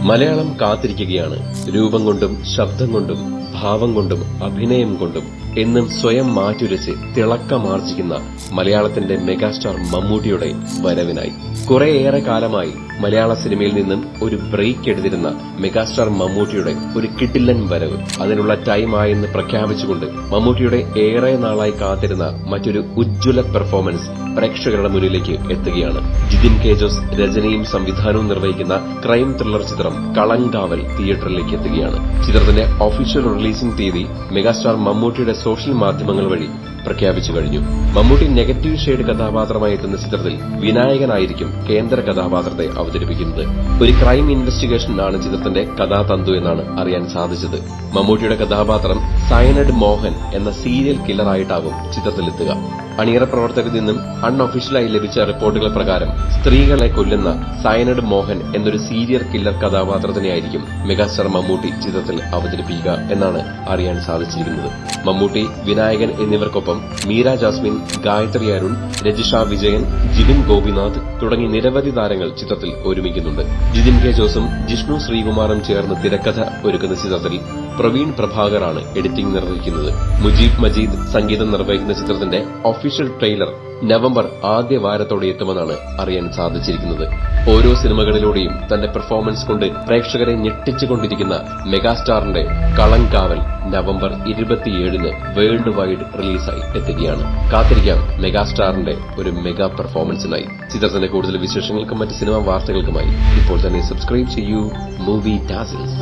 മലയാളം കാത്തിരിക്കുകയാണ്. രൂപം കൊണ്ടും ശബ്ദം കൊണ്ടും ഭാവം കൊണ്ടും അഭിനയം കൊണ്ടും എന്നും സ്വയം മാറ്റുരച്ച് തിളക്കമാർജിക്കുന്ന മലയാളത്തിന്റെ മെഗാസ്റ്റാർ മമ്മൂട്ടിയുടെ വരവിനായി. കുറേയേറെ കാലമായി മലയാള സിനിമയിൽ നിന്നും ഒരു ബ്രേക്ക് എടുത്തിരുന്ന മെഗാസ്റ്റാർ മമ്മൂട്ടിയുടെ ഒരു കിടിലൻ വരവ്, അതിനുള്ള ടൈമായെന്ന് പ്രഖ്യാപിച്ചുകൊണ്ട് മമ്മൂട്ടിയുടെ ഏറെ നാളായി കാത്തിരുന്ന മറ്റൊരു ഉജ്ജ്വല പെർഫോമൻസ് പ്രേക്ഷകരുടെ മുന്നിലേക്ക് എത്തുകയാണ്. ജിതിൻ കെ ജോസ് രചനയും സംവിധാനവും നിർവഹിക്കുന്ന ക്രൈം ത്രില്ലർ ചിത്രം കളങ്കാവൽ തിയേറ്ററിലേക്ക് എത്തുകയാണ്. ചിത്രത്തിന്റെ ഒഫീഷ്യൽ റിലീസിംഗ് തീയതി മെഗാസ്റ്റാർ മമ്മൂട്ടിയുടെ സോഷ്യൽ മാധ്യമങ്ങൾ വഴി പ്രഖ്യാപിച്ചു കഴിഞ്ഞു. മമ്മൂട്ടി നെഗറ്റീവ് ഷെയ്ഡ് കഥാപാത്രമായി എത്തുന്ന ചിത്രത്തിൽ വിനായകനായിരിക്കും കേന്ദ്ര കഥാപാത്രത്തെ അവതരിപ്പിക്കുന്നത്. ഒരു ക്രൈം ഇൻവെസ്റ്റിഗേഷൻ ആണ് ചിത്രത്തിന്റെ കഥാതന്തു എന്നാണ് അറിയാൻ സാധിച്ചത്. മമ്മൂട്ടിയുടെ കഥാപാത്രം സയനഡ് മോഹൻ എന്ന സീരിയൽ കില്ലറായിട്ടാകും ചിത്രത്തിലെത്തുക. അണിയറ പ്രവർത്തകരിൽ നിന്നും അൺഒഫീഷ്യലായി ലഭിച്ച റിപ്പോർട്ടുകൾ പ്രകാരം സ്ത്രീകളെ കൊല്ലുന്ന സയനഡ് മോഹൻ എന്നൊരു സീരിയൽ കില്ലർ കഥാപാത്രത്തിനെയായിരിക്കും മെഗാസ്റ്റാർ മമ്മൂട്ടി ചിത്രത്തിൽ അവതരിപ്പിക്കുക എന്നാണ് അറിയാൻ സാധിച്ചിരിക്കുന്നത്. മമ്മൂട്ടി, വിനായകൻ എന്നിവർക്കൊപ്പം മീര ജാസ്മിൻ, ഗായത്രി അരുൺ, രജിഷ വിജയൻ, ജിതിൻ ഗോപിനാഥ് തുടങ്ങി നിരവധി താരങ്ങൾ ചിത്രത്തിൽ ഒരുമിക്കുന്നുണ്ട്. ജിതിൻ കെ ജോസും ജിഷ്ണു ശ്രീകുമാറും ചേർന്ന് തിരക്കഥ ഒരുക്കുന്ന ചിത്രത്തിൽ പ്രവീൺ പ്രഭാകറാണ് എഡിറ്റിംഗ് നിർവഹിക്കുന്നത്. മുജീബ് മജീദ് സംഗീതം നിർവഹിക്കുന്ന ചിത്രത്തിന്റെ ഒഫീഷ്യൽ ട്രെയിലർ നവംബർ ആദ്യ വാരത്തോടെ എത്തുമെന്നാണ് അറിയാൻ സാധിച്ചിരിക്കുന്നത്. ഓരോ സിനിമകളിലൂടെയും തന്റെ പെർഫോമൻസ് കൊണ്ട് പ്രേക്ഷകരെ ഞെട്ടിച്ചുകൊണ്ടിരിക്കുന്ന മെഗാസ്റ്റാറിന്റെ കളങ്കാവൽ നവംബർ 27 വേൾഡ് വൈഡ് റിലീസായി എത്തുകയാണ്. കാത്തിരിക്കാം മെഗാസ്റ്റാറിന്റെ ഒരു മെഗാ പെർഫോമൻസിനായി. ചിത്രത്തിന്റെ കൂടുതൽ വിശേഷങ്ങൾക്കും മറ്റ് സിനിമാ വാർത്തകൾക്കുമായി ഇപ്പോൾ തന്നെ സബ്സ്ക്രൈബ് ചെയ്യൂ മൂവി ടാസിൽസ്.